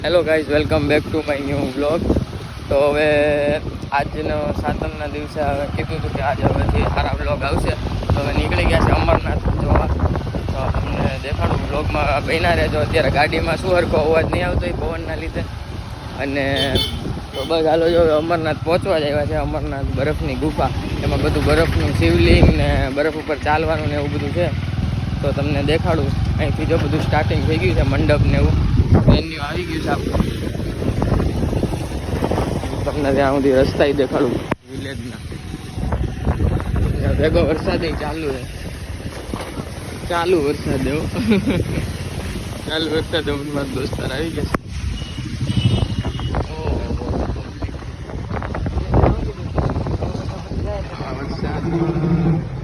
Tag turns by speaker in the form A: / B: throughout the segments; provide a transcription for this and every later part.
A: Hello guys, welcome back to my new vlog. તો હવે આજનો સાતમના દિવસે હવે કીધું હતું કે આજે હવેથી સારા વ્લોગ આવશે. તો હવે નીકળી ગયા છે અમરનાથ જોવા. તો તમને દેખાડું વ્લોગમાં બન્યા રહેજો. અત્યારે ગાડીમાં શું હરખો અવાજ નહીં આવતો એ પવનના લીધે. અને તો બસ હાલો જો અમરનાથ પહોંચવા જ આવ્યા છે. અમરનાથ બરફની ગુફા, એમાં બધું બરફનું શિવલિંગ ને બરફ ઉપર ચાલવાનું ને એવું બધું છે. તો તમને દેખાડું. અહીંથી જો બધું સ્ટાર્ટિંગ થઈ ગયું છે, મંડપ ને એવું વેન્યુ આવી ગયું છે. તમને ત્યાં સુધી રસ્તા દેખાડું વિલેજના. ભેગો વરસાદ ચાલુ છે, ચાલુ વરસાદ એવો ચાલુ વરસાદ મારા દોસ્તાર આવી ગયા છે.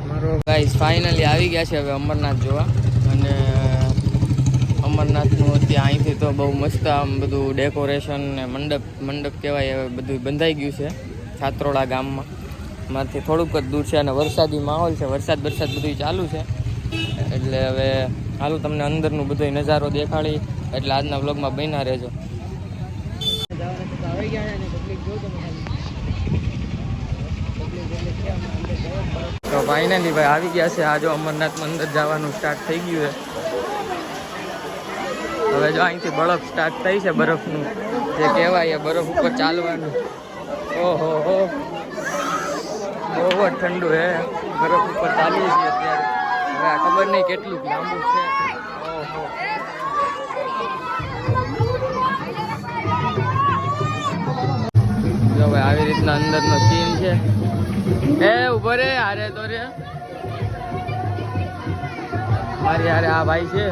A: મારો ગાઈસ ફાઇનલી આવી ગયા છે હવે અમરનાથ જોવા. અને અમરનાથનું અત્યારે અહીંથી તો બહુ મસ્ત આમ બધું ડેકોરેશન ને મંડપ કહેવાય હવે બધું બંધાઈ ગયું છે છાત્રોડા ગામમાં. મારથી થોડુંક જ દૂર છે અને વરસાદી માહોલ છે, વરસાદ બધું ચાલુ છે. એટલે હવે હાલું તમને અંદરનું બધો નજારો દેખાડી. એટલે આજના વ્લોગમાં બન્યા રહેજો. તો ફાઇનલી ભાઈ આવી ગયા છે. આ જો અમરનાથમાં અંદર જવાનું સ્ટાર્ટ થઈ ગયું છે. હવે જો અહીંથી બરફ સ્ટાર્ટ થઈ છે, બરફનું જે કહેવાય બરફ ઉપર ચાલવાનું. ઓહો હો, બહુ જ ઠંડુ હે. બરફ ઉપર ચાલીએ છીએ અત્યારે. હવે આ ખબર નહીં કેટલું લાંબુ છે. ઓહો, જો ભાઈ આવી રીતના અંદરનો સીન છે. એ ઉભો રે, હારે તો રે મારી હારે આ ભાઈ છે.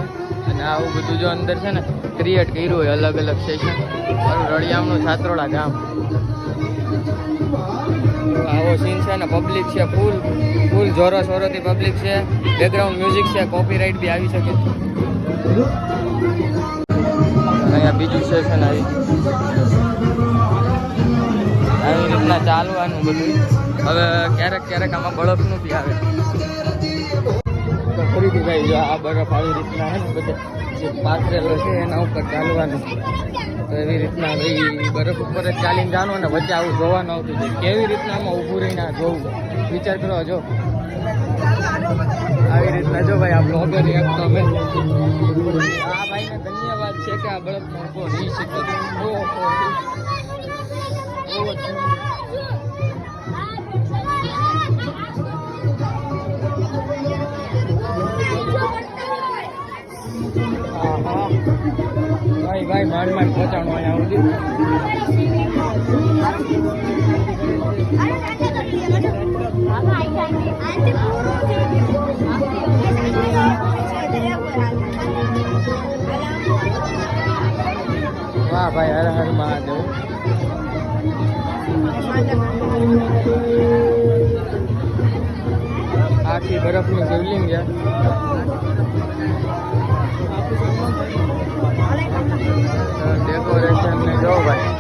A: અને આવું બધું જો અંદર છે ને ક્રિએટ કર્યું હોય અલગ અલગ સેશન. મારું રળિયામનું છાત્રોડા ગામ. આવો સીન છે ને. પબ્લિક છે ફૂલ જોરો શોરોથી પબ્લિક છે. બેકગ્રાઉન્ડ મ્યુઝિક છે, કોપીરાઇટ બી આવી શકે. અહીંયા બીજું સેશન આવી રીતના ચાલવાનું બધું. હવે ક્યારેક આમાં બરફનું બી આવે. ફરીથી ભાઈ જો આ બરફ આવી રીતના હે ને બધે જે પાથરેલો છે એના ઉપર ચાલવાનું. તો એવી રીતના ભાઈ બરફ ઉપર જ ચાલીને જવાનું ને વચ્ચે આવું જોવાનું આવતું છે. કેવી રીતના આમાં ઊભું રહીને જોવું, વિચાર કરો. જો આવી રીતના જો ભાઈ આ બ્લોગર એક તો મેં આ ભાઈને ધન્યવાદ છે કે આ બરફમાં ઊભો રહી શકે. ભાઈ માંડ પહોંચાડવા અહીંયા વાહ ભાઈ, હર હર મહાદેવ. આખી બરફની શિવલિંગ છે. ડેકોરેશન ને જો ભાઈ.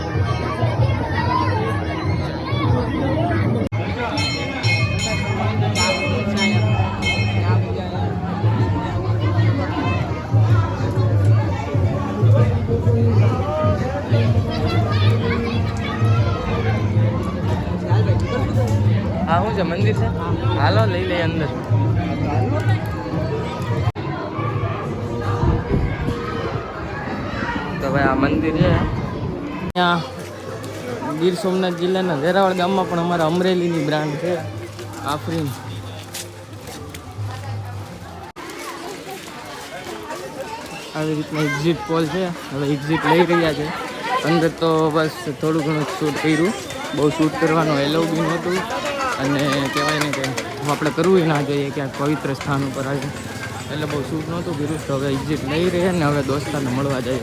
A: હા શું છે, મંદિર છે? હાલો લઈ લઈએ અંદર. તો ભાઈ આ મંદિર છે ત્યાં ગીર સોમનાથ જિલ્લાના વેરાવળ ગામમાં પણ અમારા અમરેલીની બ્રાન્ડ છે આફરીન. આવી રીતના એક્ઝિટ પોલ છે. હવે એક્ઝિટ લઈ રહ્યા છે. અંદર તો બસ થોડું ઘણું શૂટ કર્યું, બહુ શૂટ કરવાનું એલાઉ બી નહોતું. અને કહેવાય ને કે આપણે કરવું ના જોઈએ ક્યાંક પવિત્ર સ્થાન ઉપર આવે એટલે બહુ શૂટ નહોતું કર્યું. તો હવે એક્ઝિટ લઈ રહ્યા ને હવે દોસ્તારને મળવા જઈએ.